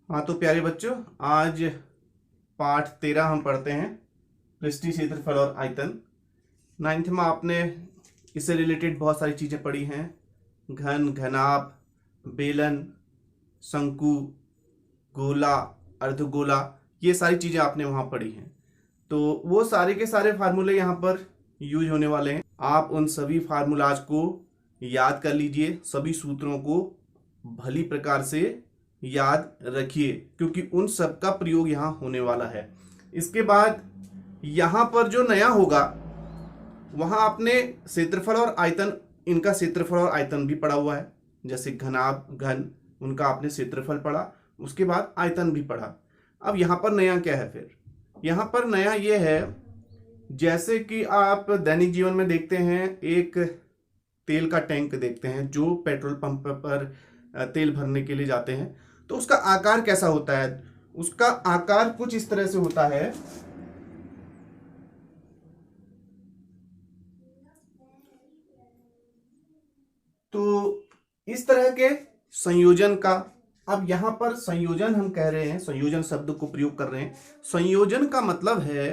हाँ तो प्यारे बच्चों, आज पाठ 13 हम पढ़ते हैं, पृष्ठीय क्षेत्रफल और आयतन। नाइन्थ में आपने इससे रिलेटेड बहुत सारी चीज़ें पढ़ी हैं। घन, घनाभ, बेलन, शंकु, गोला, अर्धगोला, ये सारी चीज़ें आपने वहाँ पढ़ी हैं। तो वो सारे के सारे फार्मूले यहाँ पर यूज होने वाले हैं। आप उन सभी फार्मूलाज को याद कर लीजिए, सभी सूत्रों को भली प्रकार से याद रखिए, क्योंकि उन सब का प्रयोग यहाँ होने वाला है। इसके बाद यहाँ पर जो नया होगा, वहाँ आपने क्षेत्रफल और आयतन, इनका क्षेत्रफल और आयतन भी पढ़ा हुआ है। जैसे घनाभ, घन, उनका आपने क्षेत्रफल पढ़ा, उसके बाद आयतन भी पढ़ा। अब यहाँ पर नया क्या है? फिर यहाँ पर नया ये है, जैसे कि आप दैनिक जीवन में देखते हैं, एक तेल का टैंक देखते हैं जो पेट्रोल पंप पर तेल भरने के लिए जाते हैं, तो उसका आकार कैसा होता है? उसका आकार कुछ इस तरह से होता है। तो इस तरह के संयोजन का, अब यहां पर संयोजन हम कह रहे हैं, संयोजन शब्द को प्रयोग कर रहे हैं। संयोजन का मतलब है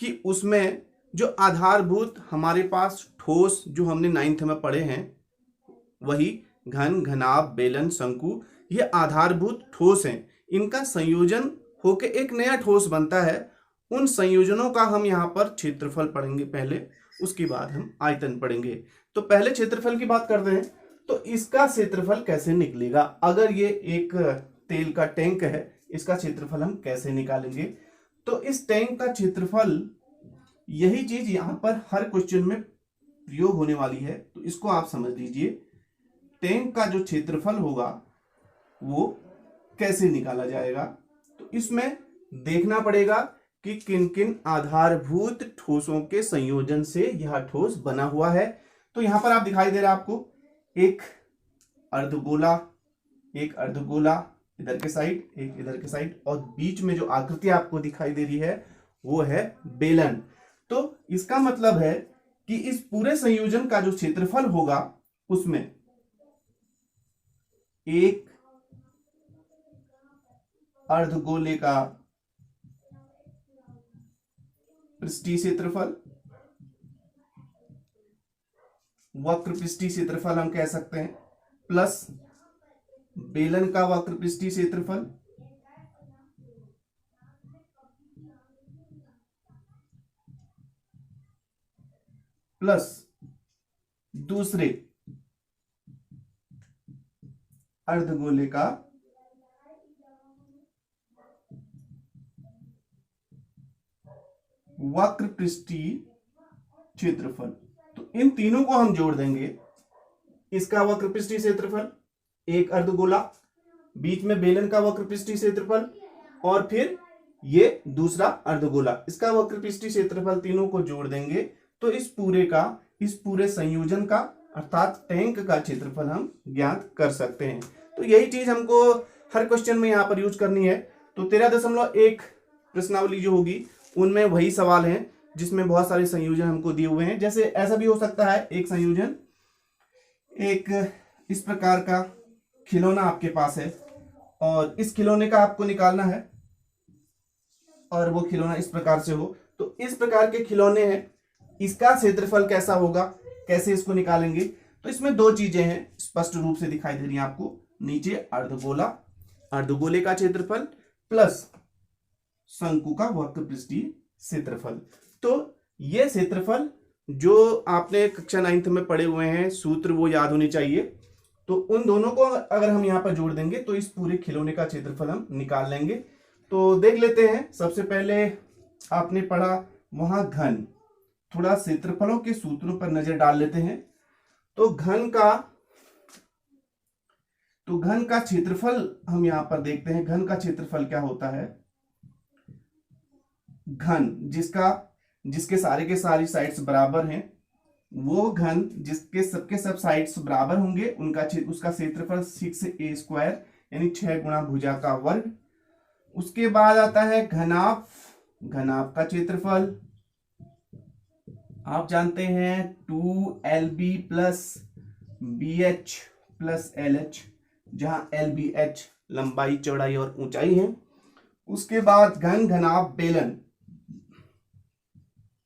कि उसमें जो आधारभूत हमारे पास ठोस, जो हमने 9th में पढ़े हैं, वही घन, घनाभ, बेलन, शंकु, ये आधारभूत ठोस हैं। इनका संयोजन होके एक नया ठोस बनता है। उन संयोजनों का हम यहाँ पर क्षेत्रफल पढ़ेंगे पहले, उसके बाद हम आयतन पढ़ेंगे। तो पहले क्षेत्रफल की बात करते हैं। तो इसका क्षेत्रफल कैसे निकलेगा? अगर ये एक तेल का टैंक है, इसका क्षेत्रफल हम कैसे निकालेंगे? तो इस टैंक का क्षेत्रफल, यही चीज यहाँ पर हर क्वेश्चन में प्रयोग होने वाली है, तो इसको आप समझ लीजिए। टैंक का जो क्षेत्रफल होगा वो कैसे निकाला जाएगा? तो इसमें देखना पड़ेगा कि किन किन आधारभूत ठोसों के संयोजन से यह ठोस बना हुआ है। तो यहां पर आप दिखाई दे रहा है आपको एक अर्धगोला, एक अर्धगोला इधर के साइड, एक इधर के साइड, और बीच में जो आकृति आपको दिखाई दे रही है वो है बेलन। तो इसका मतलब है कि इस पूरे संयोजन का जो क्षेत्रफल होगा, उसमें एक अर्धगोले का पृष्ठीय क्षेत्रफल, वक्र पृष्ठीय क्षेत्रफल हम कह सकते हैं, प्लस बेलन का वक्र पृष्ठीय क्षेत्रफल, प्लस दूसरे अर्धगोले का वक्र पृष्ठीय क्षेत्रफल। तो इन तीनों को हम जोड़ देंगे। इसका वक्र पृष्ठीय क्षेत्रफल, एक अर्धगोला, बीच में बेलन का वक्र पृष्ठीय क्षेत्रफल, और फिर ये दूसरा अर्धगोला, इसका वक्र पृष्ठीय क्षेत्रफल, तीनों को जोड़ देंगे तो इस पूरे का, इस पूरे संयोजन का, अर्थात टैंक का क्षेत्रफल हम ज्ञात कर सकते हैं। तो यही चीज हमको हर क्वेश्चन में यहां पर यूज करनी है। तो 13.1 प्रश्नावली जो होगी, उनमें वही सवाल है जिसमें बहुत सारे संयोजन हमको दिए हुए हैं। जैसे ऐसा भी हो सकता है, एक संयोजन, एक इस प्रकार का खिलौना आपके पास है और इस खिलौने का आपको निकालना है, और वो खिलौना इस प्रकार से हो। तो इस प्रकार के खिलौने हैं, इसका क्षेत्रफल कैसा होगा, कैसे इसको निकालेंगे? तो इसमें दो चीजें हैं, स्पष्ट रूप से दिखाई दे रही है आपको। नीचे अर्धगोला, अर्धगोले का क्षेत्रफल, प्लस शंकु का वक्र पृष्ठीय क्षेत्रफल। तो ये क्षेत्रफल जो आपने कक्षा 9th में पढ़े हुए हैं, सूत्र वो याद होने चाहिए। तो उन दोनों को अगर हम यहां पर जोड़ देंगे तो इस पूरे खिलौने का क्षेत्रफल हम निकाल लेंगे। तो देख लेते हैं। सबसे पहले आपने पढ़ा वहां घन, थोड़ा क्षेत्रफलों के सूत्रों पर नजर डाल लेते हैं। तो घन का क्षेत्रफल हम यहां पर देखते हैं। घन का क्षेत्रफल क्या होता है? घन जिसके सारे के सारी साइड्स बराबर हैं, वो घन जिसके सबके सब साइड्स बराबर होंगे, उसका क्षेत्रफल 6a² यानी 6 गुणा भुजा का वर्ग। उसके बाद आता है घनाभ, घनाभ का क्षेत्रफल आप जानते हैं 2lb + bh + lh, जहां एल बी एच लंबाई चौड़ाई और ऊंचाई है। उसके बाद घन घनाभ बेलन,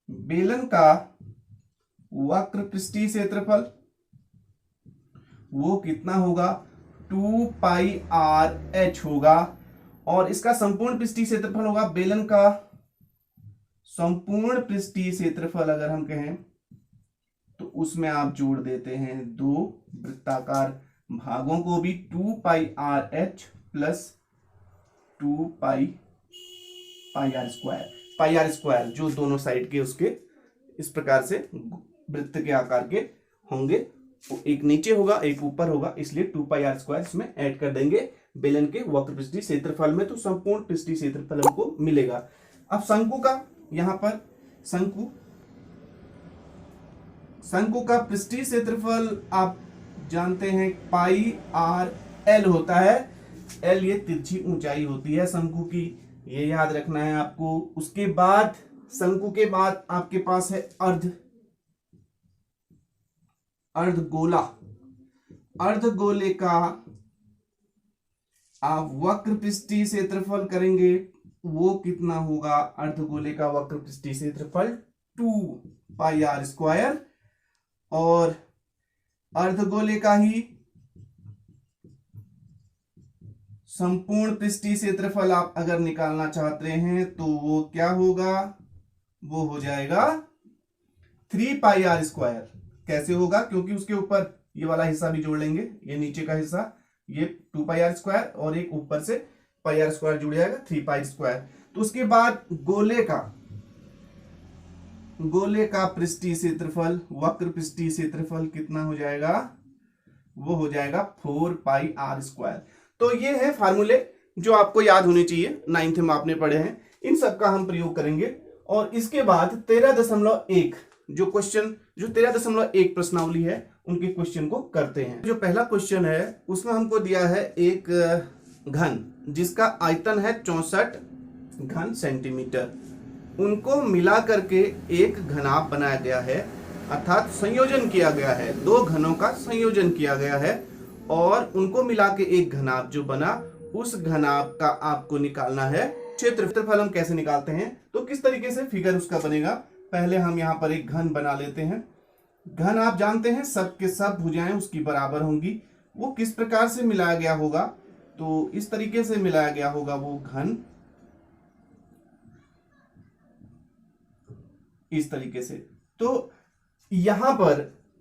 बेलन का वक्र पृष्ठीय क्षेत्रफल वो कितना होगा, 2 पाई आर एच होगा। और इसका संपूर्ण पृष्ठीय क्षेत्रफल होगा, बेलन का संपूर्ण पृष्ठीय क्षेत्रफल अगर हम कहें तो उसमें आप जोड़ देते हैं दो वृत्ताकार भागों को भी, 2 pi R H plus 2 pi R square, pi R square जो दोनों साइड के उसके इस प्रकार से वृत्त के आकार के होंगे, एक नीचे होगा एक ऊपर होगा, इसलिए 2 पाई आर स्क्वायर इसमें ऐड कर देंगे बेलन के वक्र पृष्ठीय क्षेत्रफल में, तो संपूर्ण पृष्ठीय क्षेत्रफल हमको मिलेगा। अब शंकु का, यहां पर शंकु का पृष्ठीय क्षेत्रफल आप जानते हैं पाई आर एल होता है। एल ये तिरछी ऊंचाई होती है शंकु की, ये याद रखना है आपको। उसके बाद शंकु के बाद आपके पास है अर्धगोला। अर्धगोले का आप वक्र पृष्ठीय क्षेत्रफल करेंगे, वो कितना होगा, अर्धगोले का वक्र पृष्ठीय क्षेत्रफल 2 पाई आर स्क्वायर। और अर्धगोले का ही संपूर्ण पृष्ठीय क्षेत्रफल आप अगर निकालना चाहते हैं तो वो क्या होगा, वो हो जाएगा 3 पाई आर स्क्वायर। कैसे होगा, क्योंकि उसके ऊपर ये वाला हिस्सा भी जोड़ लेंगे, ये नीचे का हिस्सा ये 2 पाई आर स्क्वायर और एक ऊपर से पाई आर स्क्वायर जुड़ जाएगा 3 पाई स्क्वायर। तो उसके बाद गोले का पृष्ठीय क्षेत्रफल, वक्र पृष्ठीय क्षेत्रफल कितना हो जाएगा, वो हो जाएगा 4 पाई आर स्क्वायर। तो ये है फार्मूले जो आपको याद होने चाहिए, 9th में आपने पढ़े हैं, इन सब का हम प्रयोग करेंगे। और इसके बाद 13.1 जो 13.1 प्रश्नावली है उनके क्वेश्चन को करते हैं। जो पहला क्वेश्चन है उसमें हमको दिया है एक घन जिसका आयतन है 64 घन सेंटीमीटर, उनको मिला करके एक घनाभ बनाया गया है, अर्थात संयोजन किया गया है, दो घनों का संयोजन किया गया है और उनको मिला के एक घनाभ जो बना, उस घनाभ का आपको निकालना है क्षेत्रफल। हम कैसे निकालते हैं, तो किस तरीके से फिगर उसका बनेगा, पहले हम यहां पर एक घन बना लेते हैं। घन आप जानते हैं सब के सब भुजाएं उसकी बराबर होंगी। वो किस प्रकार से मिलाया गया होगा, तो इस तरीके से मिलाया गया होगा वो घन, इस तरीके से। तो यहां पर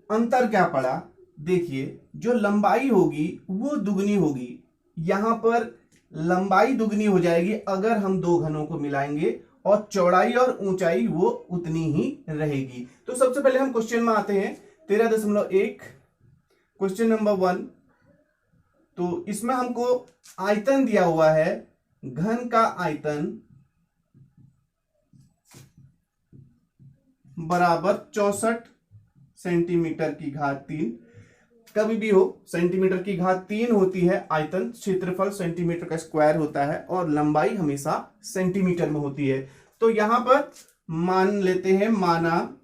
अंतर क्या पड़ा, देखिए जो लंबाई होगी वो दुगनी होगी, यहां पर लंबाई दुगनी हो जाएगी अगर हम दो घनों को मिलाएंगे, और चौड़ाई और ऊंचाई वो उतनी ही रहेगी। तो सबसे पहले हम क्वेश्चन में आते हैं 13.1 क्वेश्चन नंबर 1। तो इसमें हमको आयतन दिया हुआ है, घन का आयतन बराबर 64 सेंटीमीटर की घात 3, कभी भी हो सेंटीमीटर की घात 3 होती है आयतन, क्षेत्रफल सेंटीमीटर का स्क्वायर होता है और लंबाई हमेशा सेंटीमीटर में होती है। तो यहां पर मान लेते हैं, माना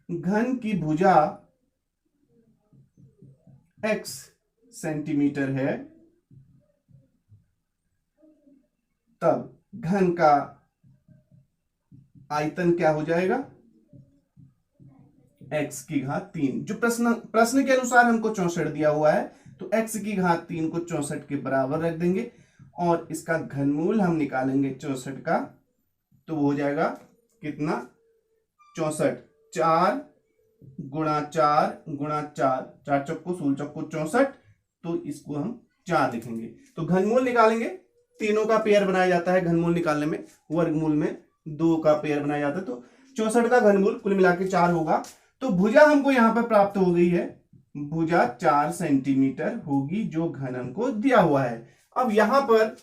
घन की भुजा x सेंटीमीटर है, तब घन का आयतन क्या हो जाएगा, x की घात 3। जो प्रश्न के अनुसार हमको 64 दिया हुआ है, तो x की घात 3 को 64 के बराबर रख देंगे और इसका घनमूल हम निकालेंगे 64 का, तो वो हो जाएगा कितना, 64, 4 गुणा 4 गुणा 4, 4 चौको 16 चौको 64, तो इसको हम 4 लिखेंगे। तो घनमूल निकालेंगे, तीनों का पेयर बनाया जाता है घनमूल निकालने में, वर्गमूल में 2 का पेयर बनाया जाता है, तो 64 का घनमूल कुल मिला के 4 होगा। तो भुजा हमको यहां पर प्राप्त हो गई है, भुजा 4 सेंटीमीटर होगी जो घन हमको दिया हुआ है। अब यहां पर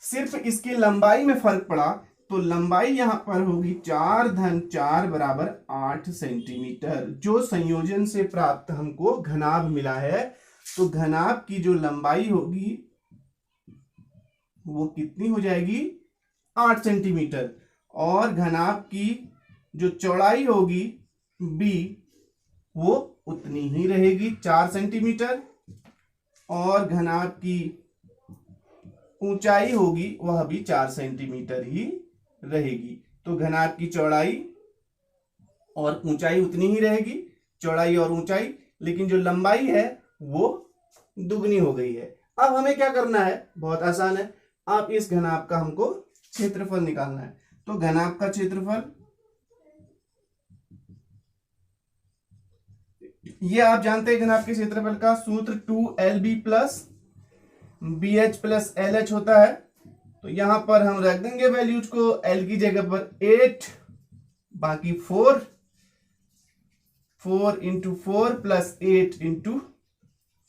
सिर्फ इसकी लंबाई में फर्क पड़ा, तो लंबाई यहां पर होगी 4 धन 4 बराबर 8 सेंटीमीटर, जो संयोजन से प्राप्त हमको घनाभ मिला है। तो घनाभ की जो लंबाई होगी वो कितनी हो जाएगी, 8 सेंटीमीटर, और घनाभ की जो चौड़ाई होगी b वो उतनी ही रहेगी 4 सेंटीमीटर, और घनाभ की ऊंचाई होगी वह भी 4 सेंटीमीटर ही रहेगी। तो घनाभ की चौड़ाई और ऊंचाई उतनी ही रहेगी, चौड़ाई और ऊंचाई, लेकिन जो लंबाई है वो दुगनी हो गई है। अब हमें क्या करना है, बहुत आसान है। अब इस घनाभ का हमको क्षेत्रफल निकालना है। तो घनाभ का क्षेत्रफल, ये आप जानते हैं घनाभ के क्षेत्रफल का सूत्र 2LB plus BH plus LH होता है। तो यहां पर हम रख देंगे वैल्यूज को, L की जगह पर 8, बाकी 4 इंटू 4 प्लस 8 इंटू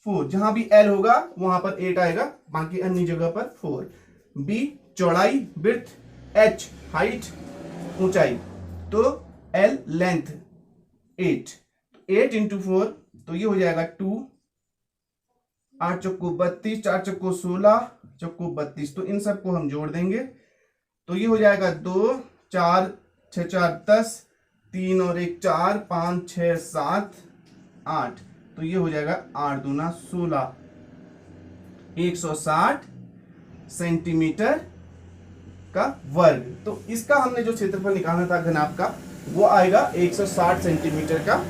4, जहां भी L होगा वहां पर 8 आएगा, बाकी अन्य जगह पर 4। B चौड़ाई विड्थ, H हाइट ऊंचाई, तो L लेंथ 8, 8 इंटू 4 तो ये हो जाएगा 2, 8 चौको 32, 4 चौको 16, चौको 32, तो इन सबको हम जोड़ देंगे तो ये हो जाएगा 2, 4, 6, 4, 10, 3 और 1 4, 5, 6, 7, 8, तो ये हो जाएगा 8 दूना 16, 160 सेंटीमीटर का वर्ग। तो इसका हमने जो क्षेत्रफल निकालना था घनाभ का, वो आएगा 160 सेंटीमीटर का